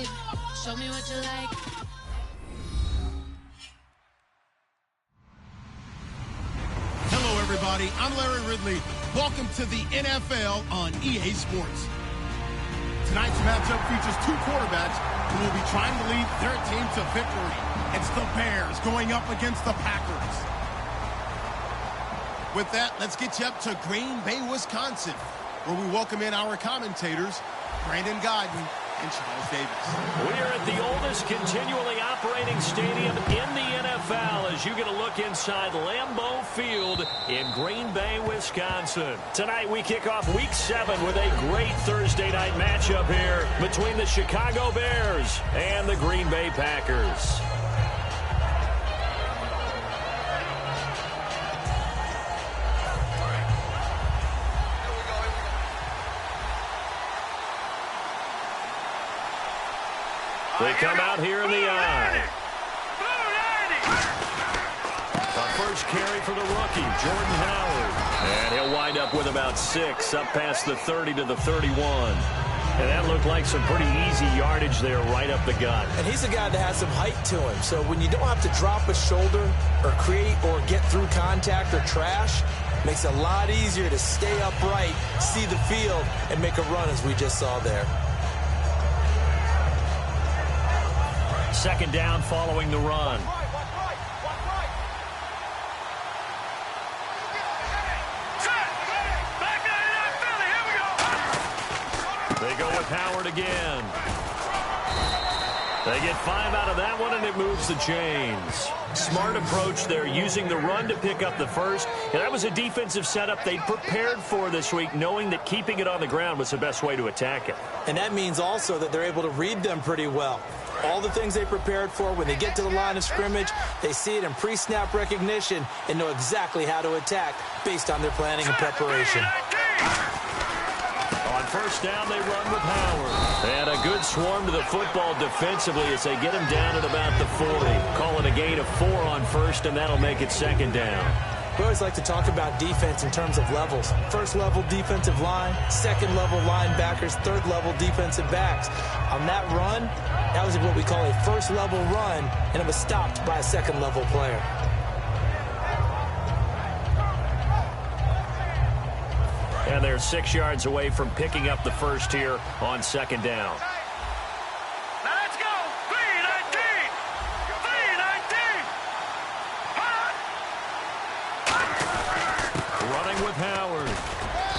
like. Show me what you like. Hello, everybody. I'm Larry Ridley. Welcome to the NFL on EA Sports. Tonight's matchup features two quarterbacks who will be trying to lead their team to victory. It's the Bears going up against the Packers. With that, let's get you up to Green Bay, Wisconsin, where we welcome in our commentators, Brandon Godden and Charles Davis. We are at the oldest continually operating stadium in the NFL as you get a look inside Lambeau Field in Green Bay, Wisconsin. Tonight we kick off Week 7 with a great Thursday night matchup here between the Chicago Bears and the Green Bay Packers. They come out here in the eye. The first carry for the rookie, Jordan Howard. And he'll wind up with about 6, up past the 30 to the 31. And that looked like some pretty easy yardage there right up the gut. And he's a guy that has some height to him. So when you don't have to drop a shoulder or create or get through contact or trash, it makes it a lot easier to stay upright, see the field, and make a run as we just saw there. Second down following the run. They go with Howard again. They get 5 out of that one, and it moves the chains. Smart approach there, using the run to pick up the first. And that was a defensive setup they'd prepared for this week, knowing that keeping it on the ground was the best way to attack it. And that means also that they're able to read them pretty well. All the things they prepared for, when they get to the line of scrimmage, they see it in pre-snap recognition and know exactly how to attack based on their planning and preparation. On first down, they run with Howard. And a good swarm to the football defensively as they get him down at about the 40. Call it a gain of 4 on first, and that'll make it second down. We always like to talk about defense in terms of levels. First level defensive line, second level linebackers, third level defensive backs. On that run, that was what we call a first level run, and it was stopped by a second level player. And they're 6 yards away from picking up the first here on second down. Now let's go. 3-19. 3-19. Running with Howard.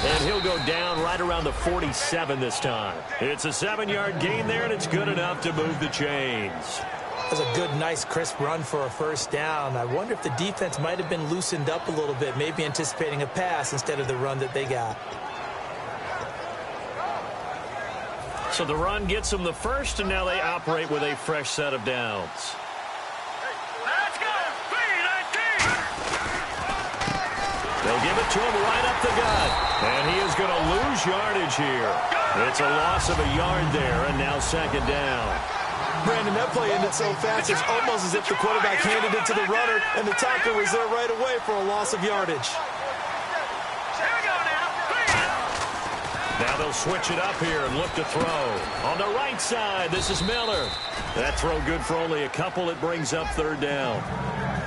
And he'll go down right around the 47 this time. It's a 7-yard gain there, and it's good enough to move the chains. That was a good, nice, crisp run for a first down. I wonder if the defense might have been loosened up a little bit, maybe anticipating a pass instead of the run that they got. So the run gets them the first, and now they operate with a fresh set of downs. Let's go. 3-19. They'll give it to him right up the gut. And he is going to lose yardage here. It's a loss of a yard there, and now second down. Brandon, that play ended so fast, it's almost as if the quarterback handed it to the runner, and the tackler was there right away for a loss of yardage. Now they'll switch it up here and look to throw. On the right side, this is Miller. That throw good for only a couple. It brings up third down.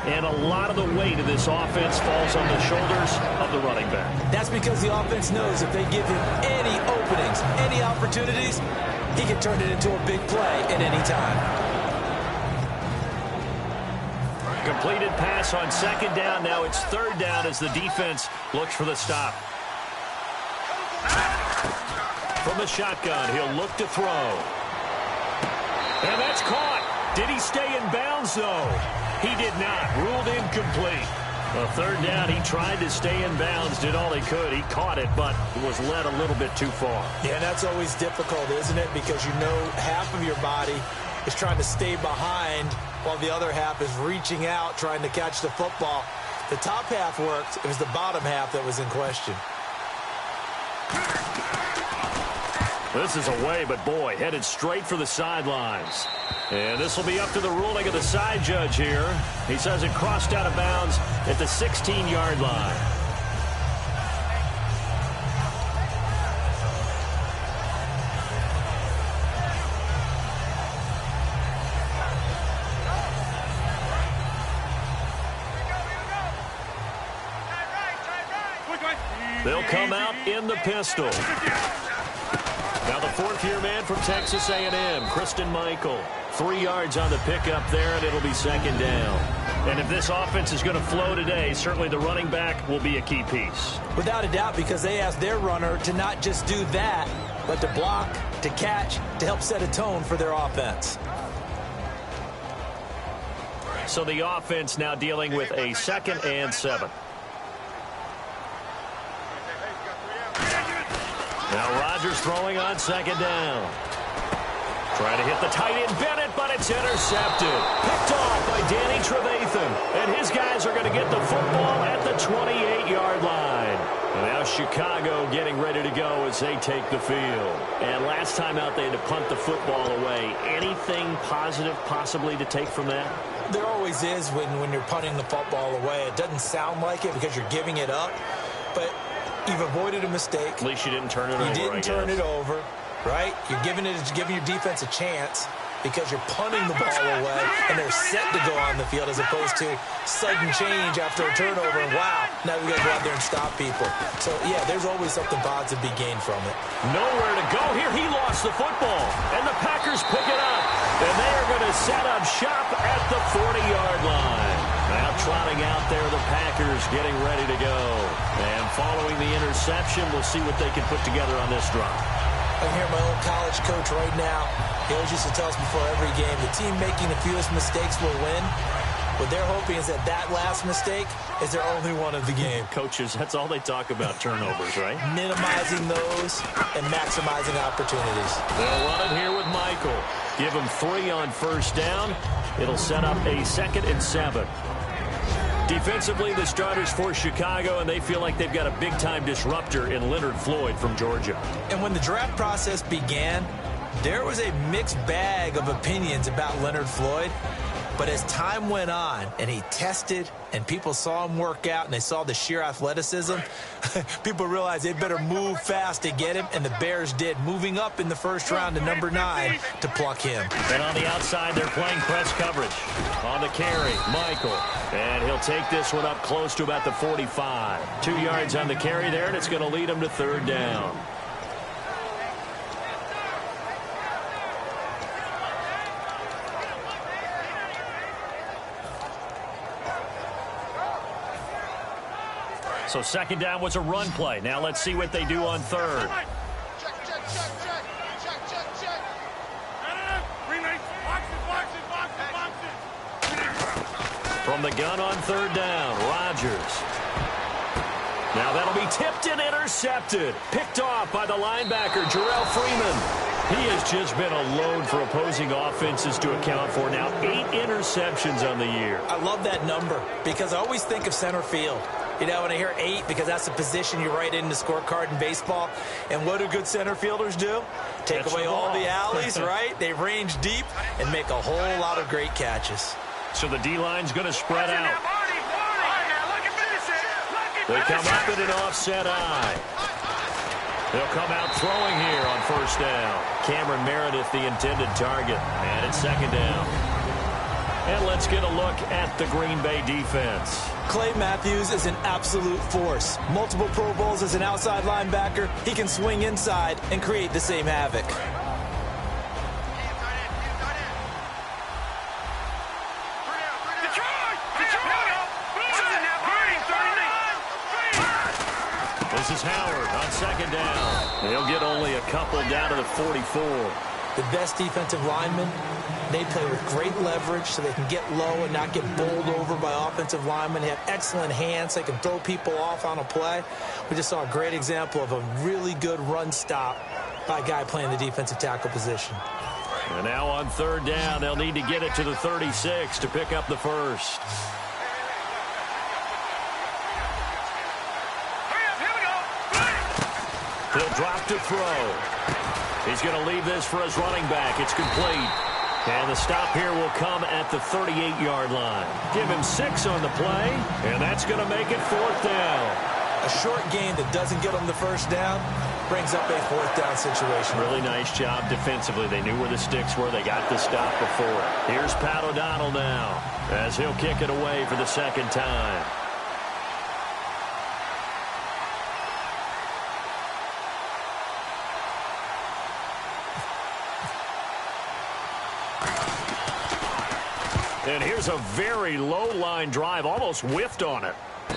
And a lot of the weight of this offense falls on the shoulders of the running back. That's because the offense knows if they give him any openings, any opportunities, he can turn it into a big play at any time. Completed pass on second down. Now it's third down as the defense looks for the stop. From the shotgun, he'll look to throw. And that's caught. Did he stay in bounds, though? He did not. Ruled incomplete. A third down, he tried to stay in bounds, did all he could. He caught it, but was led a little bit too far. Yeah, that's always difficult, isn't it? Because you know half of your body is trying to stay behind while the other half is reaching out, trying to catch the football. The top half worked. It was the bottom half that was in question. This is away, but boy, headed straight for the sidelines. And this will be up to the ruling of the side judge here. He says it crossed out of bounds at the 16-yard line. They'll come out in the pistol. Now the fourth-year man from Texas A&M, Christine Michael. 3 yards on the pickup there, and it'll be second down. And if this offense is going to flow today, certainly the running back will be a key piece. Without a doubt, because they asked their runner to not just do that, but to block, to catch, to help set a tone for their offense. So the offense now dealing with a 2nd and 7. Now Rodgers throwing on 2nd down. Trying to hit the tight end Bennett, but it's intercepted. Picked off by Danny Trevathan. And his guys are going to get the football at the 28-yard line. And now Chicago getting ready to go as they take the field. And last time out they had to punt the football away. Anything positive possibly to take from that? There always is when you're punting the football away. It doesn't sound like it because you're giving it up, but you've avoided a mistake. At least you didn't turn it over. You didn't turn it over, right? You're giving your defense a chance because you're punting the ball away and they're set to go on the field as opposed to sudden change after a turnover and wow, now we got to go out there and stop people. So yeah, there's always something positive to be gained from it. Nowhere to go here. He lost the football and the Packers pick it up and they are going to set up shop at the 40-yard line. Now trotting out there the Packers getting ready to go. And following the interception, we'll see what they can put together on this drive. I can hear my old college coach right now. He always used to tell us before every game, the team making the fewest mistakes will win. What they're hoping is that last mistake is their only one of the game. Coaches, that's all they talk about, turnovers, right? Minimizing those and maximizing opportunities. They'll run it here with Michael. Give him 3 on first down. It'll set up a 2nd and 7. Defensively, the starters for Chicago, and they feel like they've got a big-time disruptor in Leonard Floyd from Georgia. And when the draft process began, there was a mixed bag of opinions about Leonard Floyd. But as time went on and he tested and people saw him work out and they saw the sheer athleticism, people realized they better move fast to get him, and the Bears did, moving up in the first round to number 9 to pluck him. And on the outside, they're playing press coverage. On the carry, Michael. And he'll take this one up close to about the 45. 2 yards on the carry there, and it's going to lead him to 3rd down. So 2nd down was a run play. Now let's see what they do on 3rd. From the gun on 3rd down, Rodgers. Now that'll be tipped and intercepted. Picked off by the linebacker, Jarrell Freeman. He has just been a load for opposing offenses to account for. Now 8 interceptions on the year. I love that number because I always think of center field. You know, when I hear 8, because that's the position you write in the scorecard in baseball. And what do good center fielders do? Take away all the alleys, right? They range deep and make a whole lot of great catches. So the D-line's going to spread out. They come up in an offset eye. They'll come out throwing here on 1st down. Cameron Meredith, the intended target. And it's 2nd down. And let's get a look at the Green Bay defense. Clay Matthews is an absolute force. Multiple Pro Bowls as an outside linebacker. He can swing inside and create the same havoc. This is Howard on 2nd down. They'll get only a couple down to the 44. The best defensive linemen, they play with great leverage so they can get low and not get bowled over by offensive linemen. They have excellent hands. They can throw people off on a play. We just saw a great example of a really good run stop by a guy playing the defensive tackle position. And now on 3rd down, they'll need to get it to the 36 to pick up the 1st. He'll drop to throw. He's going to leave this for his running back. It's complete. And the stop here will come at the 38-yard line. Give him 6 on the play, and that's going to make it 4th down. A short gain that doesn't get him the 1st down brings up a 4th down situation. Really nice job defensively. They knew where the sticks were. They got the stop before. Here's Pat O'Donnell now as he'll kick it away for the 2nd time. And here's a very low line drive, almost whiffed on it.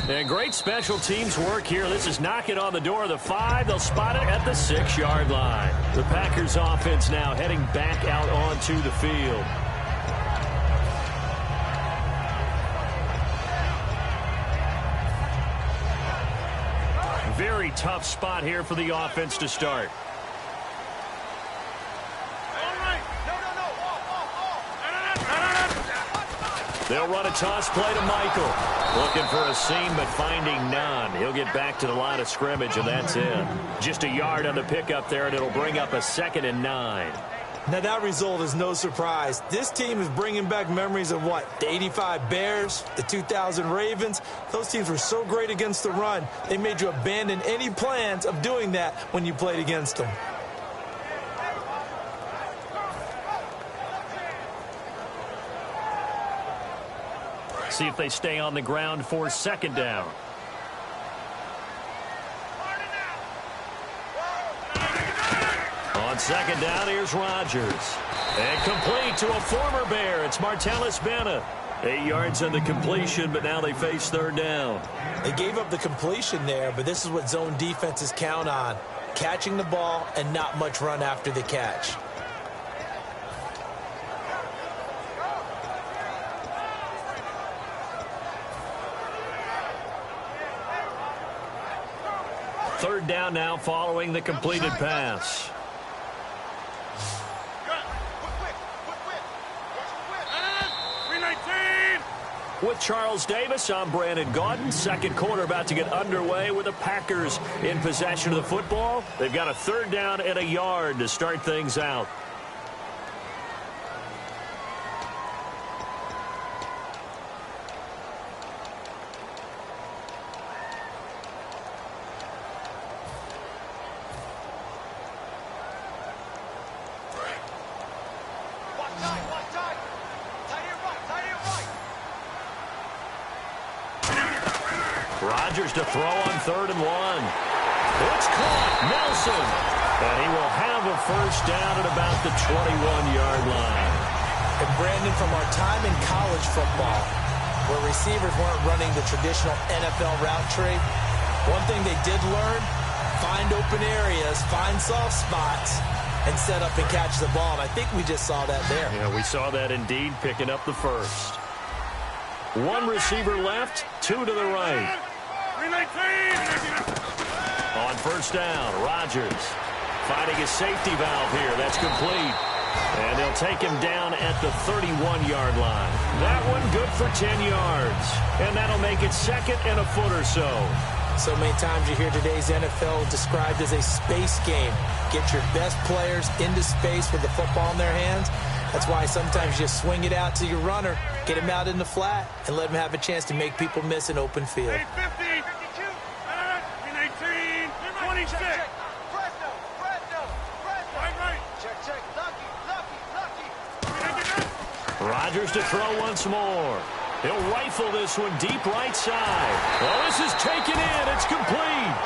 And great special teams work here. This is knocking on the door of the 5. They'll spot it at the 6-yard line. The Packers offense now heading back out onto the field. Very tough spot here for the offense to start. They'll run a toss play to Michael. Looking for a seam, but finding none. He'll get back to the line of scrimmage, and that's it. Just a yard on the pickup there, and it'll bring up a 2nd and 9. Now, that result is no surprise. This team is bringing back memories of what? The 85 Bears, the 2000 Ravens. Those teams were so great against the run, they made you abandon any plans of doing that when you played against them. See if they stay on the ground for 2nd down. On 2nd down, here's Rodgers. And complete to a former Bear. It's Martellus Bennett. 8 yards on the completion, but now they face 3rd down. They gave up the completion there, but this is what zone defenses count on. Catching the ball and not much run after the catch. Third down now following the completed pass. With Charles Davis, I'm Brandon Gaudin. 2nd quarter about to get underway with the Packers in possession of the football. They've got a 3rd down and a yard to start things out. Rodgers to throw on 3rd and 1. It's caught. Nelson. And he will have a 1st down at about the 21-yard line. And Brandon, from our time in college football, where receivers weren't running the traditional NFL route tree, one thing they did learn, find open areas, find soft spots, and set up and catch the ball. And I think we just saw that there. Yeah, we saw that indeed, picking up the 1st. 1 receiver left, 2 to the right. On 1st down, Rodgers finding his safety valve here. That's complete. And they'll take him down at the 31-yard line. That one good for 10 yards. And that'll make it 2nd and a foot or so. So many times you hear today's NFL described as a space game. Get your best players into space with the football in their hands. That's why sometimes you just swing it out to your runner, get him out in the flat, and let him have a chance to make people miss an open field. 50, 52, 18, 26. Rodgers to throw once more. He'll rifle this one deep right side. Oh, this is taken in. It's complete.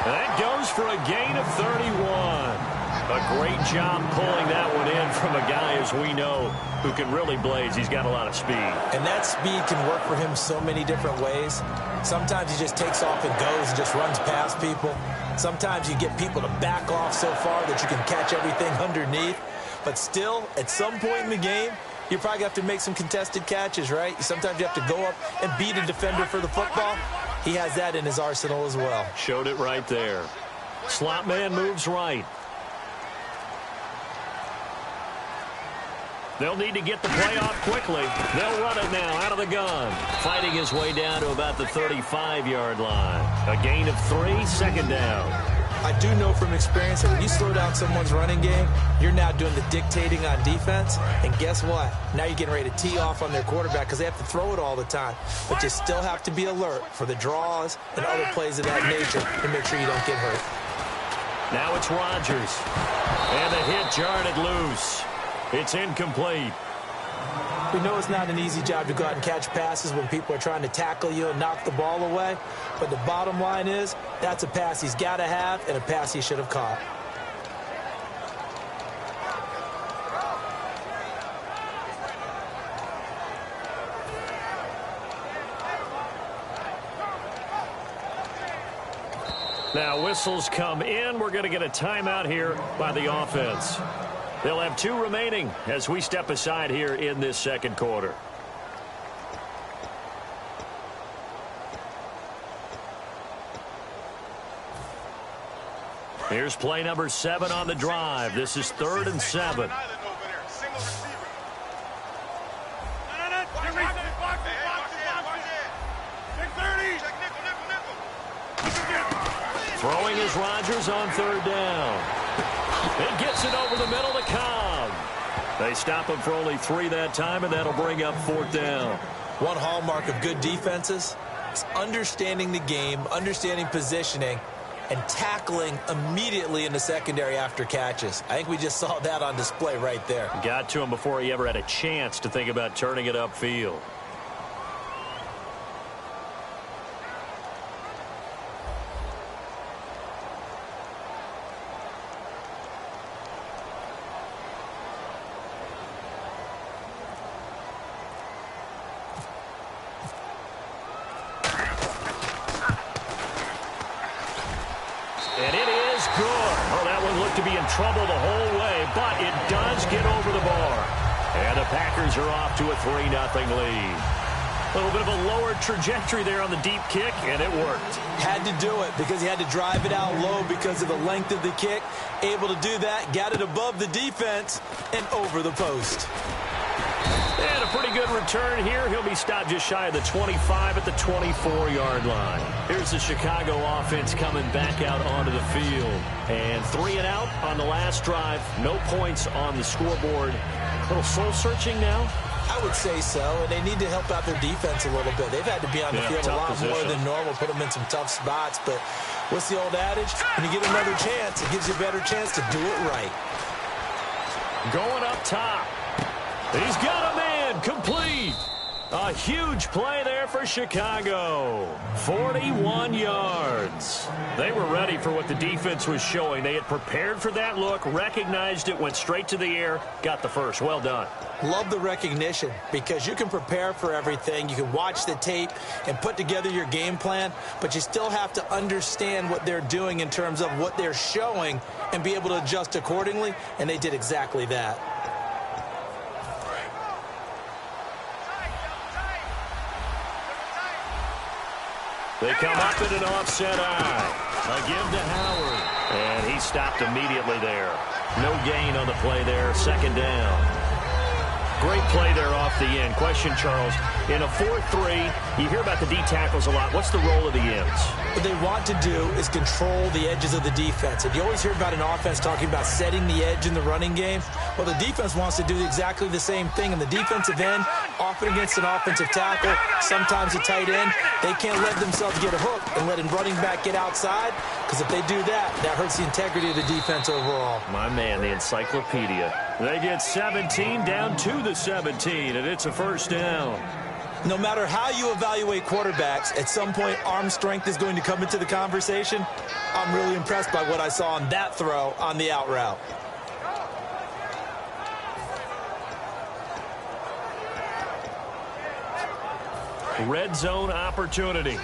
That goes for a gain of 31. A great job pulling that one in from a guy, as we know, who can really blaze. He's got a lot of speed. And that speed can work for him so many different ways. Sometimes he just takes off and goes and just runs past people. Sometimes you get people to back off so far that you can catch everything underneath. But still, at some point in the game, you probably have to make some contested catches, right? Sometimes you have to go up and beat a defender for the football. He has that in his arsenal as well. Showed it right there. Slot man moves right. They'll need to get the play off quickly. They'll run it now out of the gun. Fighting his way down to about the 35-yard line. A gain of 3, 2nd down. I do know from experience that when you slow down someone's running game, you're now doing the dictating on defense. And guess what? Now you're getting ready to tee off on their quarterback because they have to throw it all the time. But you still have to be alert for the draws and other plays of that nature to make sure you don't get hurt. Now it's Rodgers. And the hit jarred loose. It's incomplete. We know it's not an easy job to go out and catch passes when people are trying to tackle you and knock the ball away. But the bottom line is, that's a pass he's got to have and a pass he should have caught. Now whistles come in. We're going to get a timeout here by the offense. They'll have 2 remaining as we step aside here in this second quarter. Here's play number 7 on the drive. This is 3rd and 7. Throwing is Rodgers on 3rd down. It gets it over the middle to Cobb. They stop him for only 3 that time, and that'll bring up 4th down. One hallmark of good defenses is understanding the game, understanding positioning, and tackling immediately in the secondary after catches. I think we just saw that on display right there. Got to him before he ever had a chance to think about turning it upfield. Trouble the whole way, but it does get over the bar. And the Packers are off to a 3-0 lead. A little bit of a lower trajectory there on the deep kick, and it worked. Had to do it because he had to drive it out low because of the length of the kick. Able to do that, got it above the defense, and over the post. And a pretty good return here. He'll be stopped just shy of the 25 at the 24-yard line. Here's the Chicago offense coming back out onto the field. And 3 and out on the last drive. No points on the scoreboard. A little soul-searching now? I would say so, and they need to help out their defense a little bit. They've had to be on the field a lot more than normal, put them in some tough spots. But what's the old adage? When you get another chance, it gives you a better chance to do it right. Going up top. He's got a man complete. A huge play there for Chicago. 41 yards. They were ready for what the defense was showing. They had prepared for that look, recognized it, went straight to the air, got the first. Well done. Love the recognition because you can prepare for everything. You can watch the tape and put together your game plan, but you still have to understand what they're doing in terms of what they're showing and be able to adjust accordingly, and they did exactly that. They come up in an offset eye. A give to Howard. And he stopped immediately there. No gain on the play there. 2nd down. Great play there off the end. Question, Charles, in a 4-3, you hear about the D tackles a lot. What's the role of the ends? What they want to do is control the edges of the defense. And you always hear about an offense talking about setting the edge in the running game. Well, the defense wants to do exactly the same thing. And the defensive end, often against an offensive tackle, sometimes a tight end, they can't let themselves get a hook and let a running back get outside. Because if they do that, that hurts the integrity of the defense overall. My man, the encyclopedia. They get 17 down to the 17, and it's a 1st down. No matter how you evaluate quarterbacks, at some point arm strength is going to come into the conversation. I'm really impressed by what I saw on that throw on the out route. Red zone opportunity.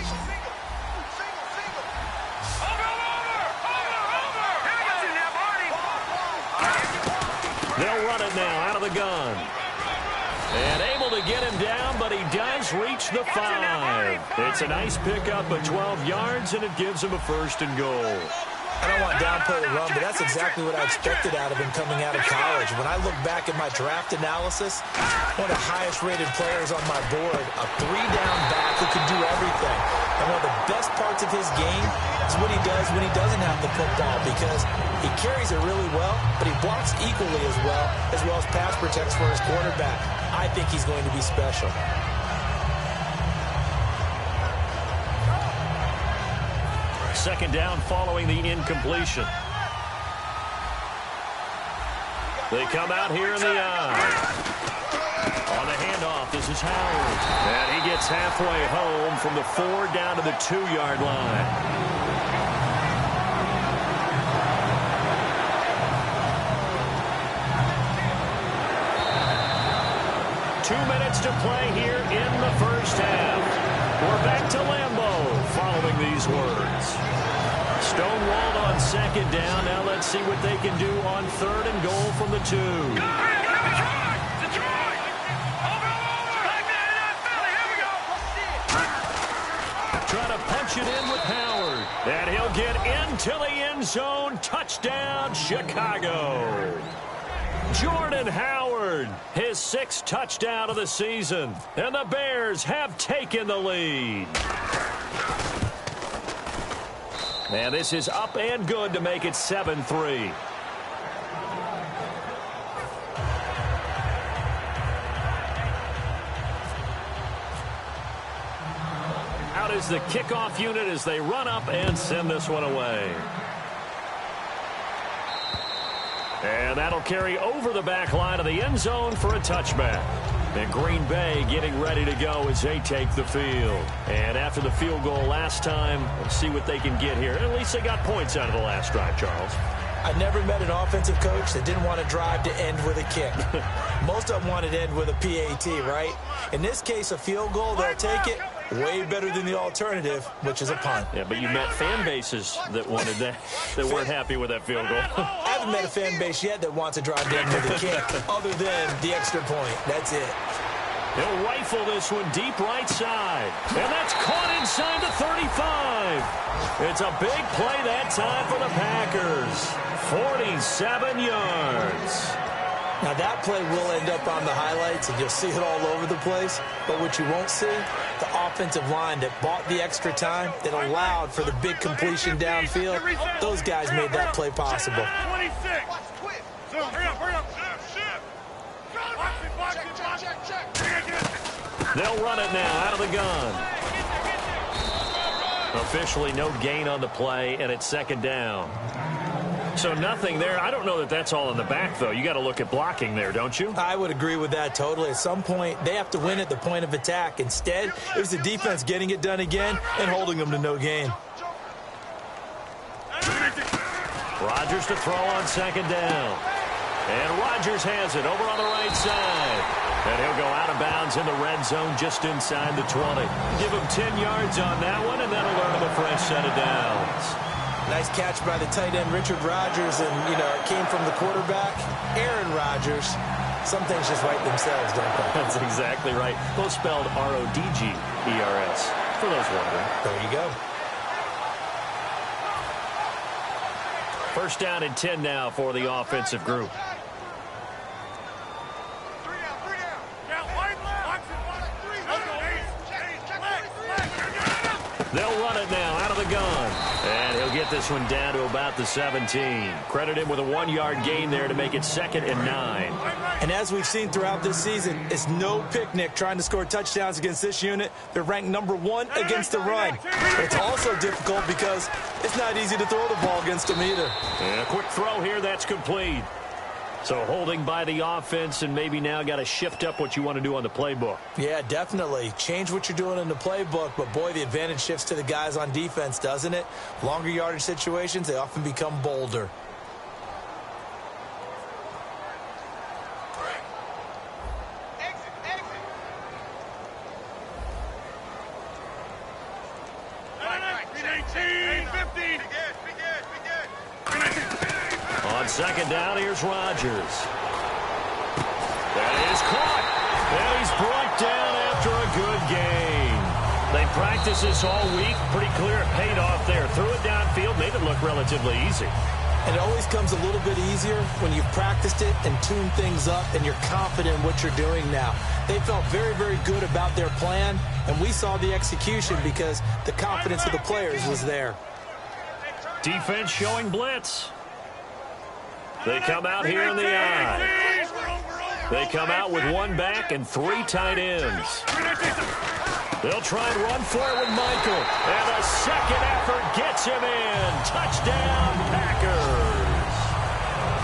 They'll run it now out of the gun. And able to get him down, but he does reach the 5. It's a nice pickup of 12 yards, and it gives him a 1st and goal. I don't want downplay the run, but that's exactly what I expected out of him coming out of college. When I look back at my draft analysis, one of the highest-rated players on my board, a 3-down back who can do everything. And one of the best parts of his game is what he does when he doesn't have the football, because he carries it really well, but he blocks equally as well as pass protects for his quarterback. I think he's going to be special. Second down following the incompletion. They come out here in the eye. On the handoff, this is Howard. And he gets halfway home from the 4 down to the 2-yard line. To play here in the 1st half. We're back to Lambeau following these words. Stonewalled on second down. Now let's see what they can do on third and goal from the 2. Trying to punch it in with Howard. And he'll get into the end zone. Touchdown, Chicago. Jordan Howard, his 6th touchdown of the season. And the Bears have taken the lead. And this is up and good to make it 7-3. Out is the kickoff unit as they run up and send this one away. And that'll carry over the back line of the end zone for a touchback. And Green Bay getting ready to go as they take the field. And after the field goal last time, we'll see what they can get here. At least they got points out of the last drive, Charles. I never met an offensive coach that didn't want to drive to end with a kick. Most of them wanted to end with a PAT, right? In this case, a field goal, they'll take it. Way better than the alternative, which is a punt. Yeah, but you met fan bases that wanted that, that weren't happy with that field goal. I haven't met a fan base yet that wants to drive down with a kick, other than the extra point. That's it. He'll rifle this one deep right side. And that's caught inside the 35. It's a big play that time for the Packers. 47 yards. Now, that play will end up on the highlights, and you'll see it all over the place. But what you won't see, the offensive line that bought the extra time, that allowed for the big completion downfield, those guys made that play possible. 26. Hurry up. They'll run it now out of the gun. Officially no gain on the play, and it's second down. So nothing there. I don't know that that's all in the back, though. You got to look at blocking there, don't you? I would agree with that totally. At some point, they have to win at the point of attack. Instead, it was the defense getting it done again and holding them to no gain. Rodgers to throw on second down. And Rodgers has it over on the right side. And he'll go out of bounds in the red zone just inside the 20. Give him 10 yards on that one, and that'll earn him a fresh set of downs. Nice catch by the tight end, Richard Rodgers, and, you know, it came from the quarterback, Aaron Rodgers. Some things just write themselves, don't they? That's exactly right. Both spelled R-O-D-G-E-R-S, for those wondering. There you go. First down and 10 now for the offensive group. They'll run it now out of the gun. And he'll get this one down to about the 17. Credit him with a 1-yard gain there to make it 2nd and 9. And as we've seen throughout this season, it's no picnic trying to score touchdowns against this unit. They're ranked number 1 against the run. But it's also difficult because it's not easy to throw the ball against them either. And a quick throw here, that's complete. So holding by the offense, and maybe now got to shift up what you want to do on the playbook. Yeah, definitely. Change what you're doing in the playbook, but boy, the advantage shifts to the guys on defense, doesn't it? Longer yardage situations, they often become bolder. On second down, here's Rodgers. That is caught. And he's brought down after a good gain. They practiced this all week. Pretty clear it paid off there. Threw it downfield, made it look relatively easy. And it always comes a little bit easier when you've practiced it and tuned things up and you're confident in what you're doing now. They felt very, very good about their plan, and we saw the execution because the confidence of the players was there. Defense showing blitz. They come out here in the eye. They come out with 1 back and 3 tight ends. They'll try and run for it with Michael. And a second effort gets him in. Touchdown, Packers.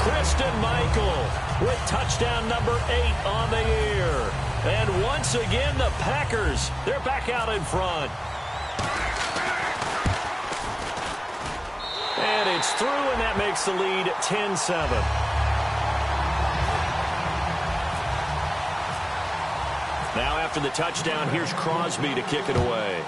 Christian Michael with touchdown number 8 on the year. And once again, the Packers, they're back out in front. And it's through, and that makes the lead 10-7. Now after the touchdown, here's Crosby to kick it away.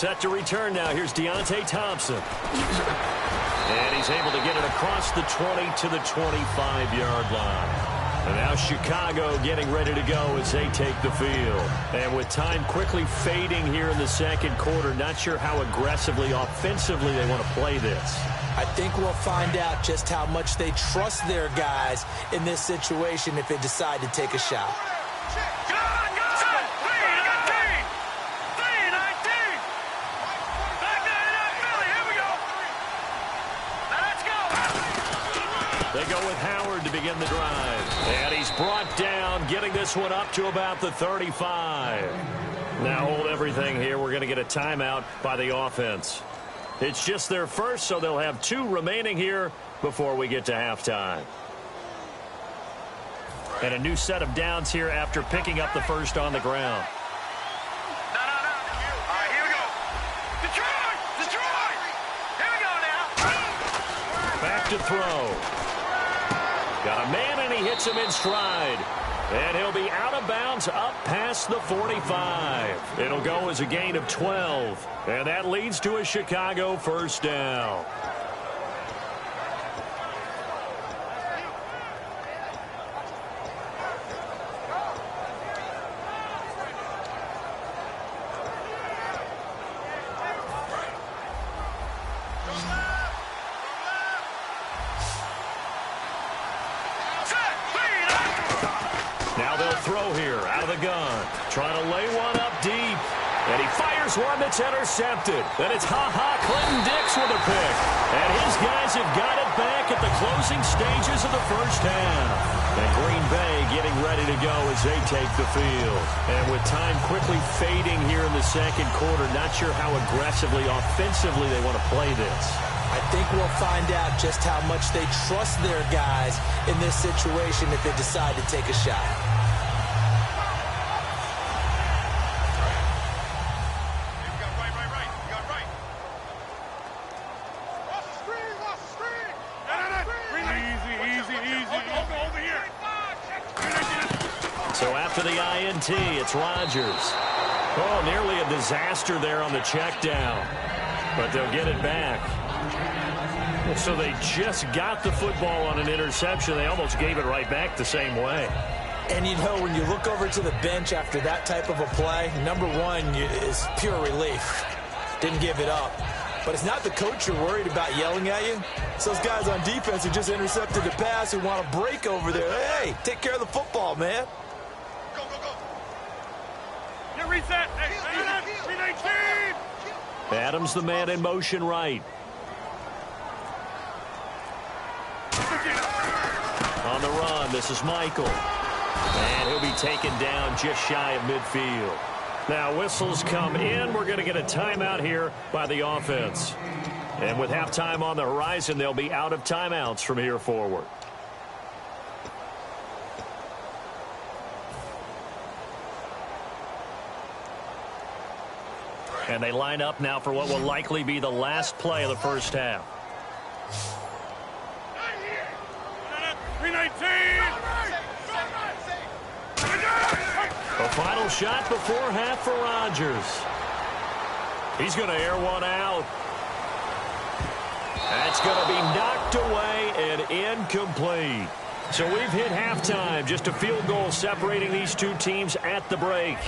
Set to return now. Here's Deontay Thompson. And he's able to get it across the 20 to the 25-yard line. And now Chicago getting ready to go as they take the field. And with time quickly fading here in the second quarter, not sure how aggressively, offensively they want to play this. I think we'll find out just how much they trust their guys in this situation if they decide to take a shot. They go with Howard to begin the drive. And he's brought down, getting this one up to about the 35. Now hold everything here. We're going to get a timeout by the offense. It's just their first, so they'll have 2 remaining here before we get to halftime. And a new set of downs here after picking up the first on the ground. No. All right, here we go. Detroit! Here we go now. Back to throw. Got a man, and he hits him in stride. And he'll be out of bounds up past the 45. It'll go as a gain of 12. And that leads to a Chicago first down. Now they'll throw here out of the gun. Trying to lay one up deep. And he fires one that's intercepted. Then it's Clinton Dix with a pick. And his guys have got it back at the closing stages of the first half. And Green Bay getting ready to go as they take the field. And with time quickly fading here in the second quarter, not sure how aggressively, offensively they want to play this. I think we'll find out just how much they trust their guys in this situation if they decide to take a shot. So after the INT, it's Rodgers. Oh, nearly a disaster there on the check down. But they'll get it back. So they just got the football on an interception. They almost gave it right back the same way. And you know, when you look over to the bench after that type of a play, number one is pure relief. Didn't give it up. But it's not the coach you're worried about yelling at you. It's those guys on defense who just intercepted the pass who want a break over there. Hey, take care of the football, man. Go. Get reset. Hey, 319. Adams the man in motion right. On the run, this is Michael. And he'll be taken down just shy of midfield. Now whistles come in. We're going to get a timeout here by the offense. And with halftime on the horizon, they'll be out of timeouts from here forward. And they line up now for what will likely be the last play of the first half. 319. A final shot before half for Rodgers. He's going to air one out. That's going to be knocked away and incomplete. So we've hit halftime. Just a field goal separating these two teams at the break.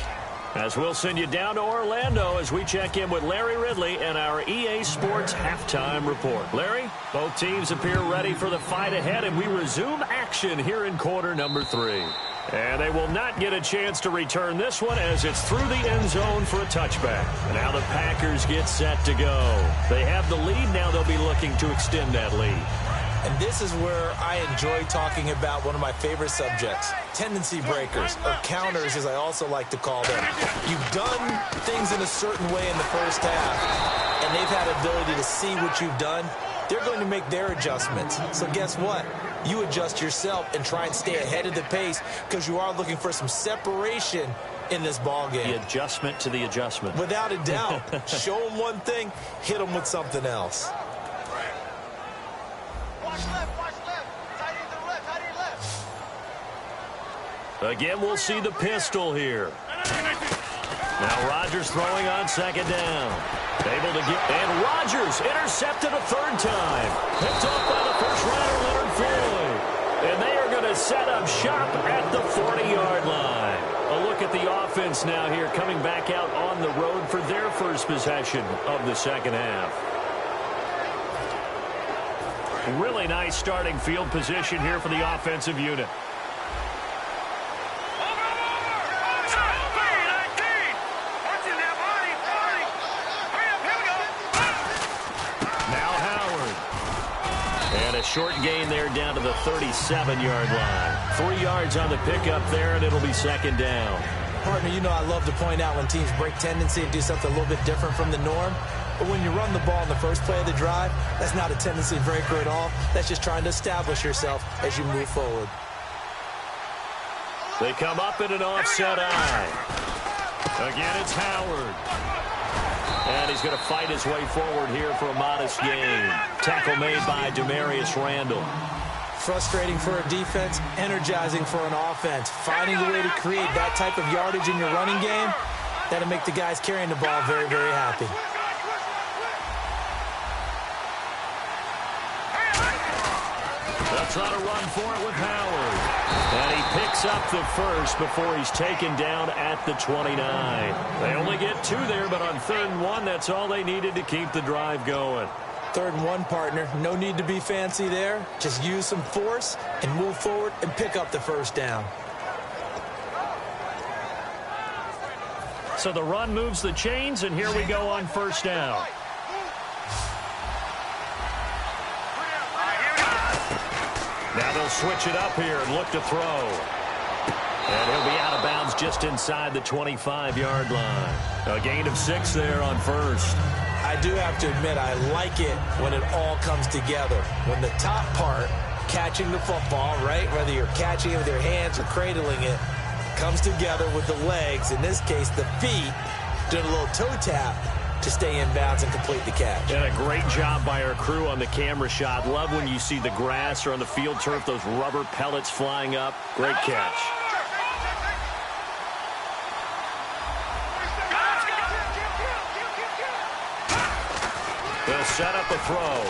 As we'll send you down to Orlando as we check in with Larry Ridley and our EA Sports Halftime Report. Larry, both teams appear ready for the fight ahead, and we resume action here in quarter number 3. And they will not get a chance to return this one as it's through the end zone for a touchback. Now the Packers get set to go. They have the lead. Now they'll be looking to extend that lead. And this is where I enjoy talking about one of my favorite subjects, tendency breakers, or counters as I also like to call them. You've done things in a certain way in the first half, and they've had the ability to see what you've done. They're going to make their adjustments. So guess what? You adjust yourself and try and stay ahead of the pace because you are looking for some separation in this ball game. The adjustment to the adjustment. Without a doubt. Show them one thing, hit them with something else. Watch left. Tight end to the left. Again, we'll see the pistol here. Now Rodgers throwing on second down. Able to get, and Rodgers intercepted a third time. Picked off by the first rounder, Leonard Floyd. And they are going to set up shop at the 40-yard line. A look at the offense now here, coming back out on the road for their first possession of the second half. Really nice starting field position here for the offensive unit. Short gain there down to the 37-yard line. 3 yards on the pickup there, and it'll be second down. Partner, you know I love to point out when teams break tendency and do something a little bit different from the norm. But when you run the ball in the first play of the drive, that's not a tendency breaker at all. That's just trying to establish yourself as you move forward. They come up in an offset eye. Again, it's Howard. And he's going to fight his way forward here for a modest gain. Tackle made by Demarius Randall. Frustrating for a defense, energizing for an offense. Finding a way to create that type of yardage in your running game, that'll make the guys carrying the ball very, very happy. They'll try to run for it with Howard. And he picks up the first before he's taken down at the 29. They only get 2 there, but on 3rd and 1, that's all they needed to keep the drive going. 3rd and 1, partner. No need to be fancy there. Just use some force and move forward and pick up the first down. So the run moves the chains, and here we go on first down. Now they'll switch it up here and look to throw. And he'll be out of bounds just inside the 25-yard line. A gain of 6 there on first. I do have to admit, I like it when it all comes together. When the top part, catching the football, right, whether you're catching it with your hands or cradling it, comes together with the legs, in this case the feet, doing a little toe tap to stay in bounds and complete the catch. And a great job by our crew on the camera shot. Love when you see the grass or on the field turf, those rubber pellets flying up. Great catch. They'll set up a throw.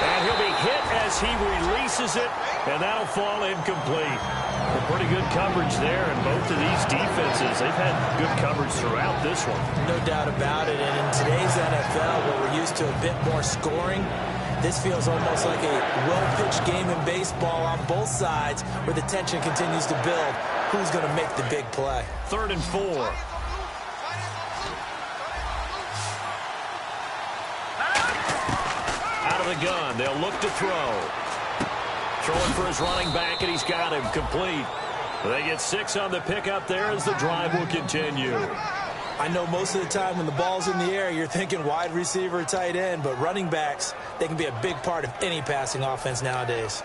And he'll be hit as he releases it, and that'll fall incomplete. Well, pretty good coverage there, and both of these defenses, they've had good coverage throughout this one. No doubt about it, and in today's NFL, where we're used to a bit more scoring, this feels almost like a well-pitched game in baseball on both sides, where the tension continues to build. Who's going to make the big play? 3rd and 4. Out of the gun, they'll look to throw. Throwing for his running back, and he's got him complete. They get 6 on the pickup there as the drive will continue. I know most of the time when the ball's in the air, you're thinking wide receiver, tight end, but running backs, they can be a big part of any passing offense nowadays.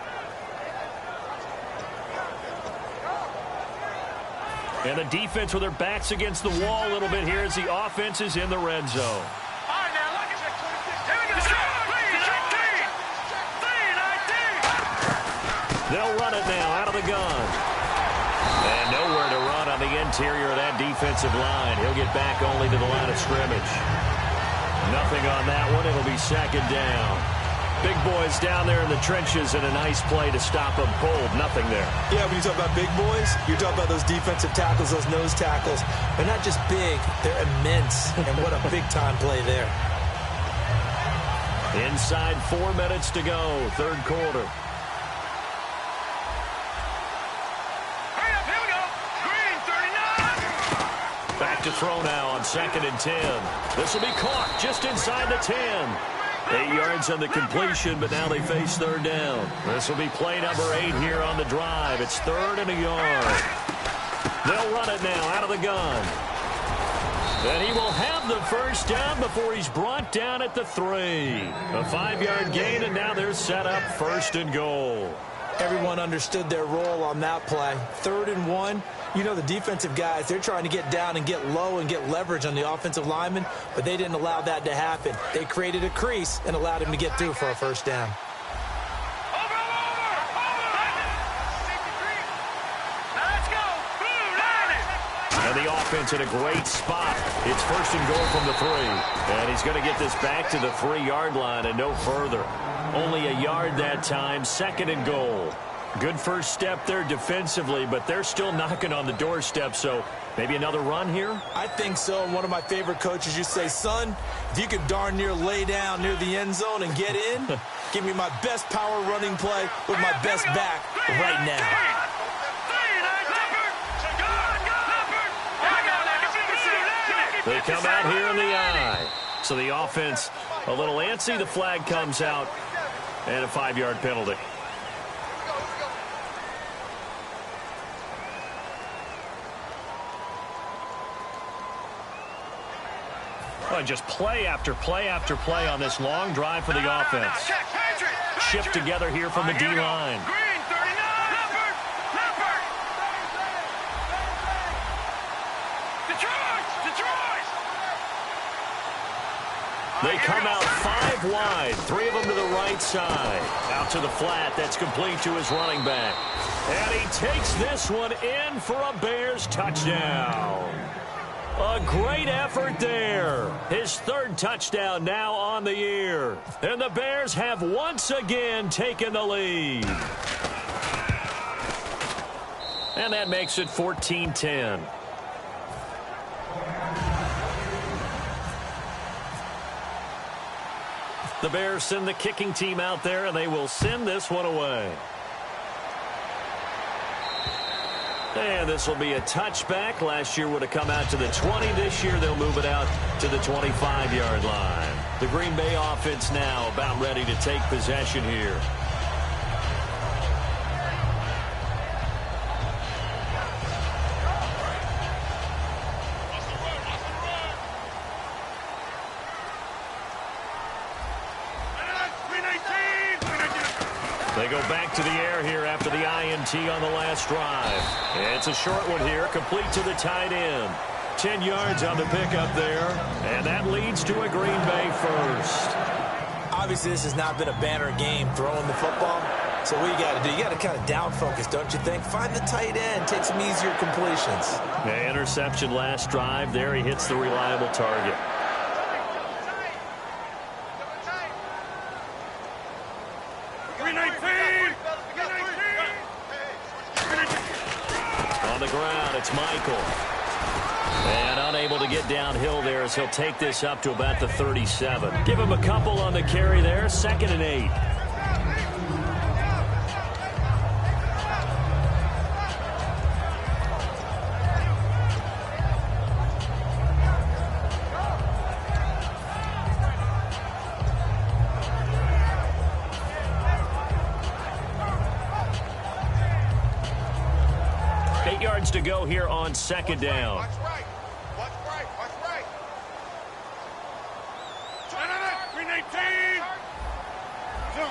And the defense with their backs against the wall a little bit here as the offense is in the red zone. They'll run it now out of the gun. And nowhere to run on the interior of that defensive line. He'll get back only to the line of scrimmage. Nothing on that one. It'll be second down. Big boys down there in the trenches, and a nice play to stop them cold. Nothing there. Yeah, when you talk about big boys, you're talking about those defensive tackles, those nose tackles. They're not just big, they're immense. And what a big-time play there. Inside 4 minutes to go, 3rd quarter. Back to throw now on 2nd and 10. This will be caught just inside the 10. 8 yards on the completion, but now they face 3rd down. This will be play number 8 here on the drive. It's 3rd and a yard. They'll run it now out of the gun. And he will have the first down before he's brought down at the 3. A 5-yard gain, and now they're set up 1st and goal. Everyone understood their role on that play. 3rd and 1. You know the defensive guys, they're trying to get down and get low and get leverage on the offensive lineman, but they didn't allow that to happen. They created a crease and allowed him to get through for a first down. And the offense in a great spot. It's first and goal from the 3. And he's going to get this back to the 3-yard line and no further. Only a yard that time, second and goal. Good first step there defensively, but they're still knocking on the doorstep, so maybe another run here? I think so. And one of my favorite coaches, you say, son, if you could darn near lay down near the end zone and get in, give me my best power running play with my best back right now. They come out here in the eye. So the offense a little antsy. The flag comes out and a 5-yard penalty. Well, just play after play after play on this long drive for the offense. Shift together here from the D-line. They come out 5 wide, 3 of them to the right side. Out to the flat, that's complete to his running back. And he takes this one in for a Bears touchdown. A great effort there. His 3rd touchdown now on the year. And the Bears have once again taken the lead. And that makes it 14-10. The Bears send the kicking team out there, and they will send this one away. And this will be a touchback. Last year would have come out to the 20. This year they'll move it out to the 25-yard line. The Green Bay offense now about ready to take possession here. They go back to the air here after the INT on the last drive. It's a short one here, complete to the tight end. 10 yards on the pickup there, and that leads to a Green Bay first. Obviously, this has not been a banner game throwing the football. So what you got to do, you got to kind of down focus, don't you think? Find the tight end, take some easier completions. Yeah, interception last drive there. He hits the reliable target. On the ground, it's Michael. And unable to get downhill there as he'll take this up to about the 37. Give him a couple on the carry there, 2nd and 8. To go here on 2nd down. Watch right. Watch right. Watch right. Green 18. Zoom.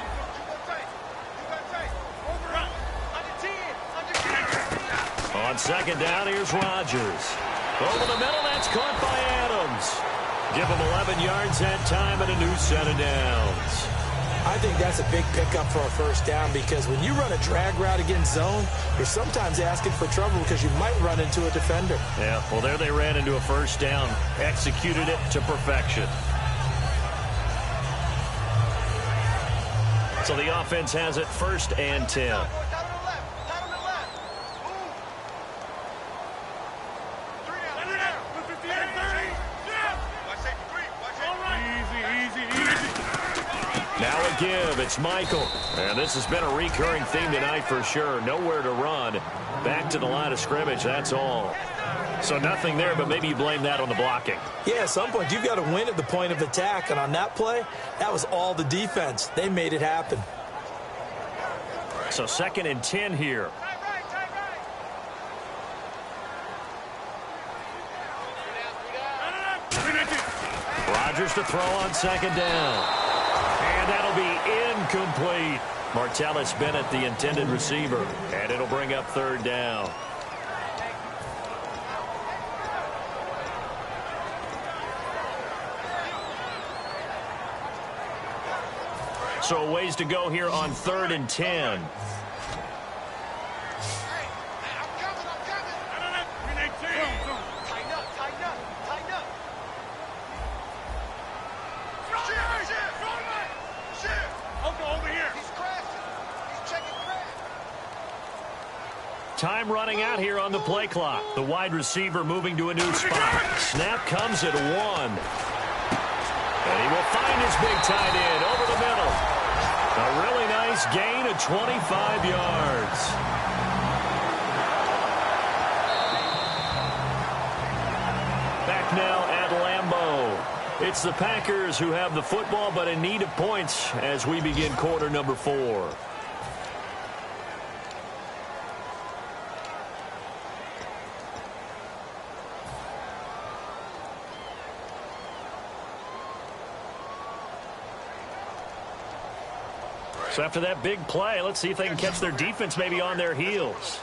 On 2nd down, here's Rodgers. Over the middle, that's caught by Adams. Give him 11 yards that time and a new set of downs. I think that's a big pickup for a first down because when you run a drag route against zone, you're sometimes asking for trouble because you might run into a defender. Yeah, well, there they ran into a first down, executed it to perfection. So the offense has it 1st and 10. Now a give, it's Michael. And this has been a recurring theme tonight for sure. Nowhere to run. Back to the line of scrimmage, that's all. So nothing there, but maybe you blame that on the blocking. Yeah, at some point, you've got to win at the point of attack. And on that play, that was all the defense. They made it happen. So 2nd and 10 here. Rodgers to throw on 2nd down. And that'll be incomplete. Martellus Bennett, the intended receiver. And it'll bring up 3rd down. So a ways to go here on 3rd and 10. Time running out here on the play clock. The wide receiver moving to a new spot. Snap comes at 1. And he will find his big tight end over the middle. A really nice gain of 25 yards. Back now at Lambeau. It's the Packers who have the football, but in need of points as we begin quarter number 4. So after that big play, let's see if they can catch their defense maybe on their heels.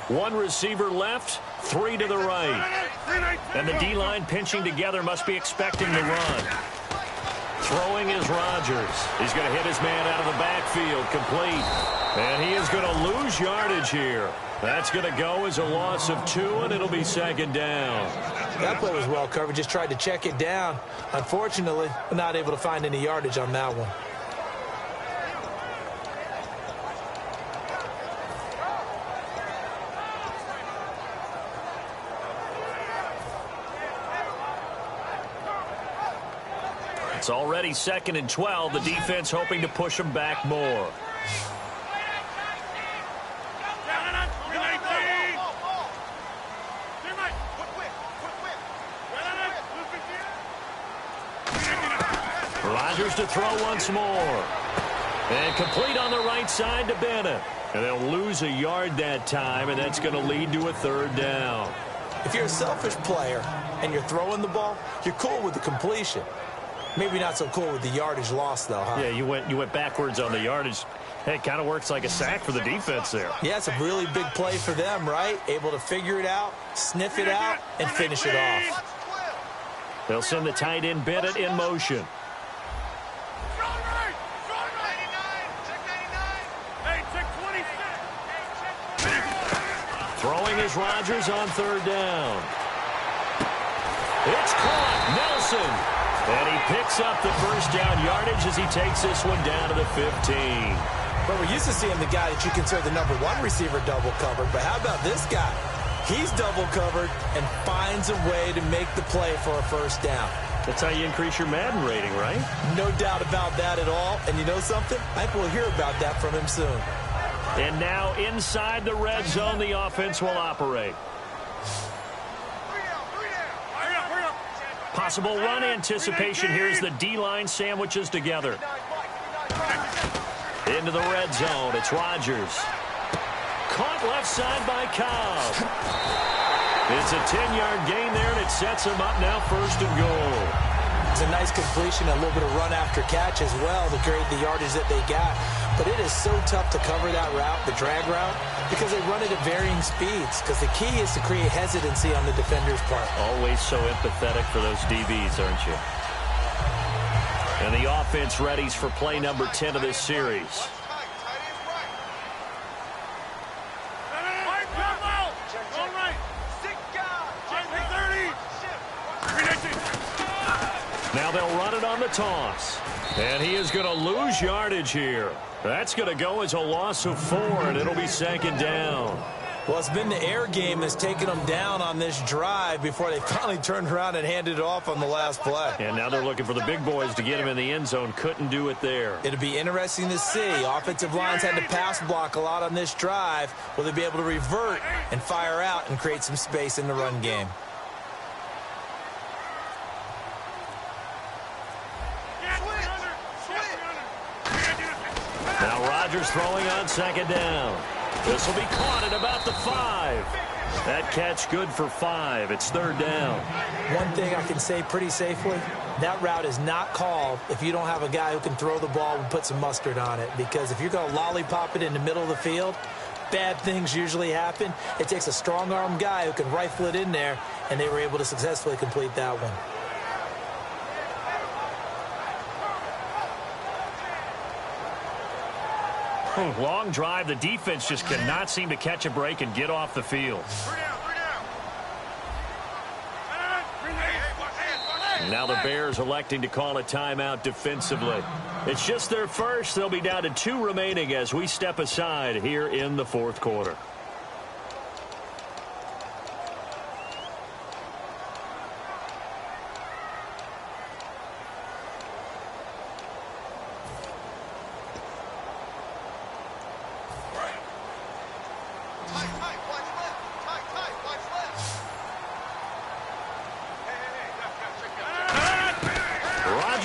1 receiver left, 3 to the right. And the D-line pinching together must be expecting the run. Throwing is Rodgers. He's going to hit his man out of the backfield, complete. And he is going to lose yardage here. That's going to go as a loss of 2, and it'll be 2nd down. That play was well covered. Just tried to check it down. Unfortunately, not able to find any yardage on that one. It's already 2nd and 12. The defense hoping to push them back more. Rodgers to throw once more. And complete on the right side to Bennett. And they'll lose a yard that time, and that's going to lead to a 3rd down. If you're a selfish player and you're throwing the ball, you're cool with the completion. Maybe not so cool with the yardage loss, though, huh? Yeah, you went backwards on the yardage. Hey, it kind of works like a sack for the defense there. Yeah, it's a really big play for them, right? Able to figure it out, sniff it out, and finish it off. They'll send the tight end Bennett in motion. Throwing is Rodgers on 3rd down. It's caught. Nelson. And he picks up the 1st down yardage as he takes this one down to the 15. But we're used to seeing the guy that you consider the number 1 receiver double covered. But how about this guy? He's double covered and finds a way to make the play for a 1st down. That's how you increase your Madden rating, right? No doubt about that at all. And you know something? I think we'll hear about that from him soon. And now inside the red zone, the offense will operate. Possible run anticipation. Here's the D-line sandwiches together. Into the red zone. It's Rodgers. Caught left side by Cobb. It's a 10-yard gain there, and it sets him up now 1st and goal. It's a nice completion, a little bit of run after catch as well to create the yardage that they got. But it is so tough to cover that route, the drag route, because they run it at varying speeds. Because the key is to create hesitancy on the defender's part. Always so empathetic for those DBs, aren't you? And the offense readies for play number 10 of this series. Now they'll run it on the toss. And he is going to lose yardage here. That's going to go as a loss of 4, and it'll be 2nd down. Well, it's been the air game that's taken them down on this drive before they finally turned around and handed it off on the last play. And now they're looking for the big boys to get him in the end zone. Couldn't do it there. It'll be interesting to see. Offensive lines had to pass block a lot on this drive. Will they be able to revert and fire out and create some space in the run game? Now Rodgers throwing on 2nd down. This will be caught at about the 5. That catch good for 5. It's 3rd down. One thing I can say pretty safely, that route is not called if you don't have a guy who can throw the ball and put some mustard on it. Because if you're going to lollipop it in the middle of the field, bad things usually happen. It takes a strong-arm guy who can rifle it in there, and they were able to successfully complete that one. Long drive. The defense just cannot seem to catch a break and get off the field. Now the Bears electing to call a timeout defensively. It's just their first. They'll be down to 2 remaining as we step aside here in the 4th quarter.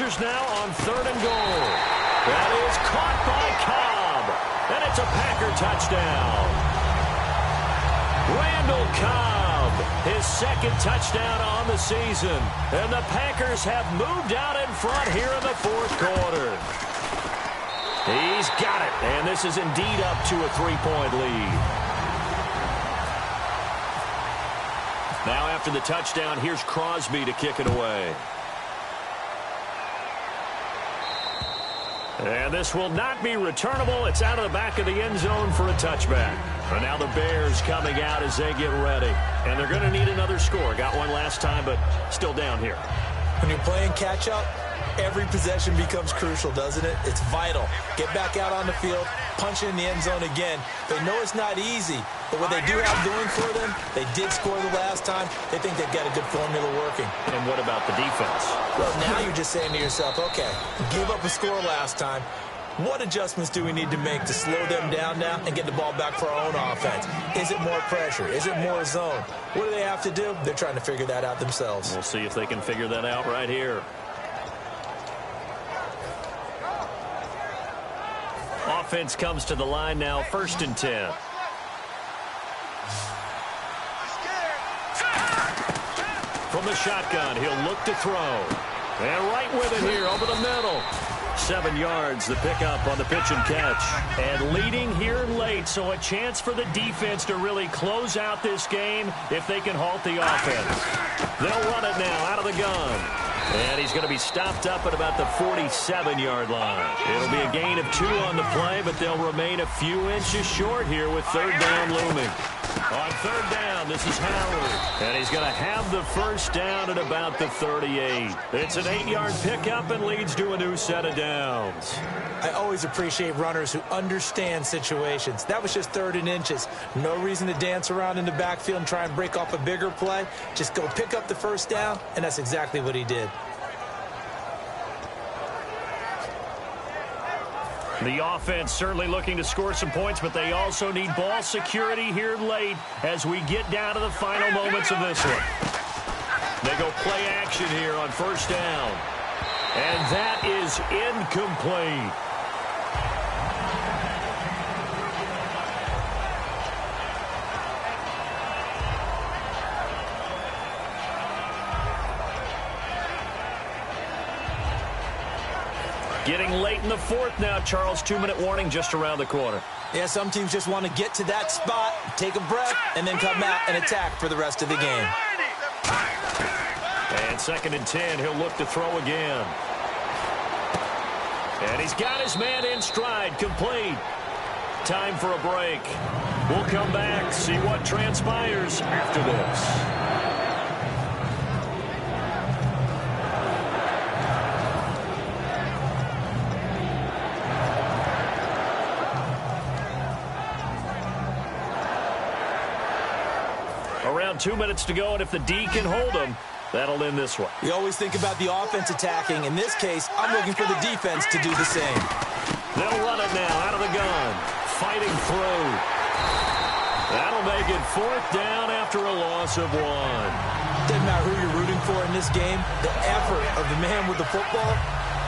Packers now on 3rd and goal. That is caught by Cobb. And it's a Packer touchdown. Randall Cobb, his 2nd touchdown on the season. And the Packers have moved out in front here in the 4th quarter. He's got it. And this is indeed up to a 3-point lead. Now after the touchdown, here's Crosby to kick it away. And this will not be returnable. It's out of the back of the end zone for a touchback. And now the Bears coming out as they get ready. And they're going to need another score. Got one last time, but still down here. When you're playing catch-up, every possession becomes crucial, doesn't it? It's vital. Get back out on the field, punch it in the end zone again. They know it's not easy, but what they do have going for them, they did score the last time. They think they've got a good formula working. And what about the defense? Well, now you're just saying to yourself, okay, give up a score last time. What adjustments do we need to make to slow them down now and get the ball back for our own offense? Is it more pressure? Is it more zone? What do they have to do? They're trying to figure that out themselves. We'll see if they can figure that out right here. Offense comes to the line now, 1st and 10. From the shotgun, he'll look to throw. And right with it here over the middle. 7 yards, the pickup on the pitch and catch. And leading here late, so a chance for the defense to really close out this game if they can halt the offense. They'll run it now out of the gun. And he's going to be stopped up at about the 47-yard line. It'll be a gain of 2 on the play, but they'll remain a few inches short here with 3rd down looming. On 3rd down, this is Howard. And he's going to have the 1st down at about the 38. It's an 8-yard pickup and leads to a new set of downs. I always appreciate runners who understand situations. That was just 3rd and inches. No reason to dance around in the backfield and try and break off a bigger play. Just go pick up the 1st down, and that's exactly what he did. The offense certainly looking to score some points, but they also need ball security here late as we get down to the final moments of this one. They go play action here on 1st down. And that is incomplete. Getting late in the 4th now, Charles. 2-minute warning just around the corner. Yeah, some teams just want to get to that spot, take a breath, and then come out and attack for the rest of the game. And 2nd and 10, he'll look to throw again. And he's got his man in stride, complete. Time for a break. We'll come back, see what transpires after this. Around 2 minutes to go, and if the D can hold them, that'll end this one. You always think about the offense attacking. In this case, I'm looking for the defense to do the same. They'll run it now out of the gun. Fighting through. That'll make it 4th down after a loss of 1. Doesn't matter who you're rooting for in this game. The effort of the man with the football,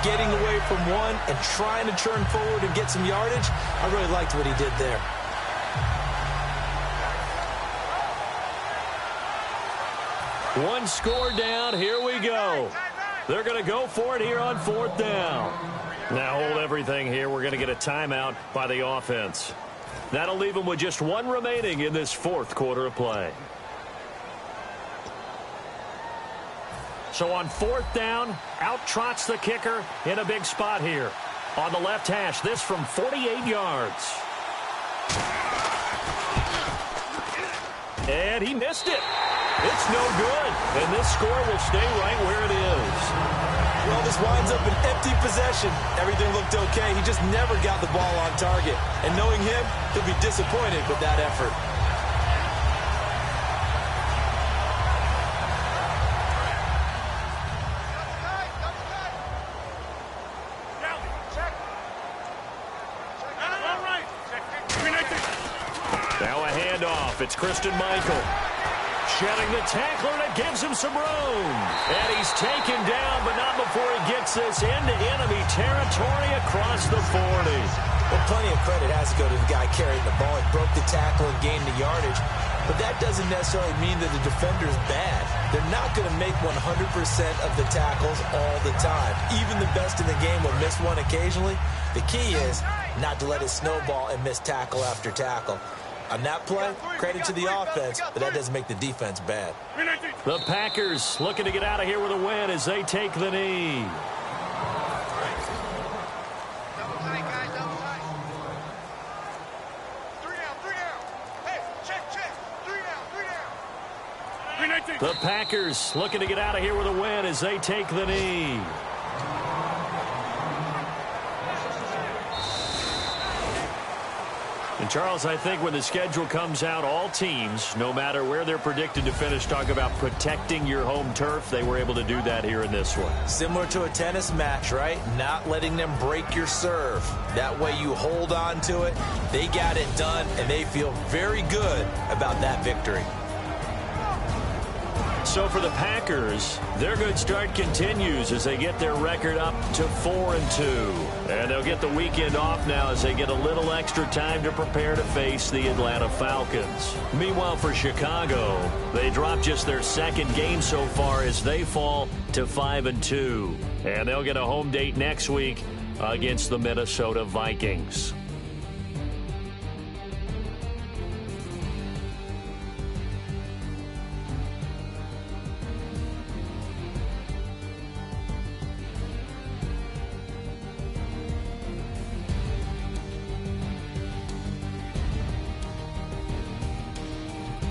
getting away from one and trying to turn forward and get some yardage, I really liked what he did there. One score down. Here we go. They're going to go for it here on 4th down. Now hold everything here. We're going to get a timeout by the offense. That'll leave them with just 1 remaining in this 4th quarter of play. So on 4th down, out trots the kicker in a big spot here. On the left hash, this from 48 yards. And he missed it. It's no good, and this score will stay right where it is. Well, this winds up an empty possession. Everything looked okay. He just never got the ball on target. And knowing him, he'll be disappointed with that effort. Now a handoff. It's Christian Michael. Shedding the tackler, and it gives him some room. And he's taken down, but not before he gets this into enemy territory across the 40. Well, plenty of credit has to go to the guy carrying the ball. He broke the tackle and gained the yardage. But that doesn't necessarily mean that the defender is bad. They're not going to make 100% of the tackles all the time. Even the best in the game will miss one occasionally. The key is not to let it snowball and miss tackle after tackle. On that play, credit to the offense, but that doesn't make the defense bad. The Packers looking to get out of here with a win as they take the knee. Double tight, guys, double tight. 3 down, 3 down. Hey, check. 3 down, 3 down. The Packers looking to get out of here with a win as they take the knee. And, Charles, I think when the schedule comes out, all teams, no matter where they're predicted to finish, talk about protecting your home turf. They were able to do that here in this one. Similar to a tennis match, right? Not letting them break your serve. That way you hold on to it. They got it done, and they feel very good about that victory. So for the Packers, their good start continues as they get their record up to 4-2. And they'll get the weekend off now as they get a little extra time to prepare to face the Atlanta Falcons. Meanwhile, for Chicago, they drop just their second game so far as they fall to 5-2. And they'll get a home date next week against the Minnesota Vikings.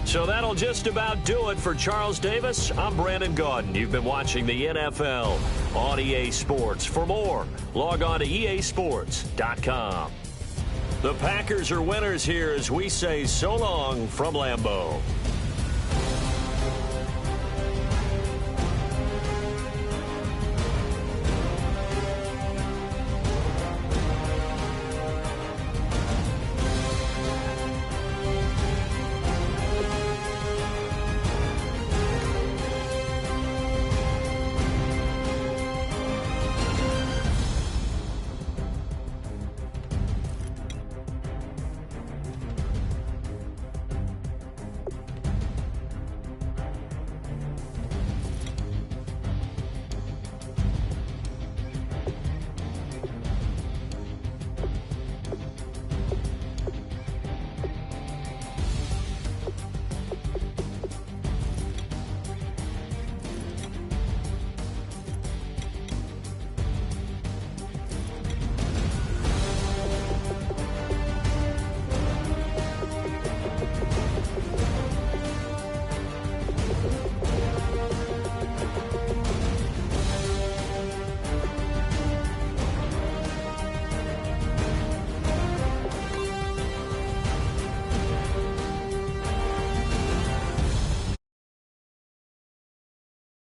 So that'll just about do it for Charles Davis. I'm Brandon Gaudin. You've been watching the NFL on EA Sports. For more, log on to easports.com. The Packers are winners here as we say so long from Lambeau.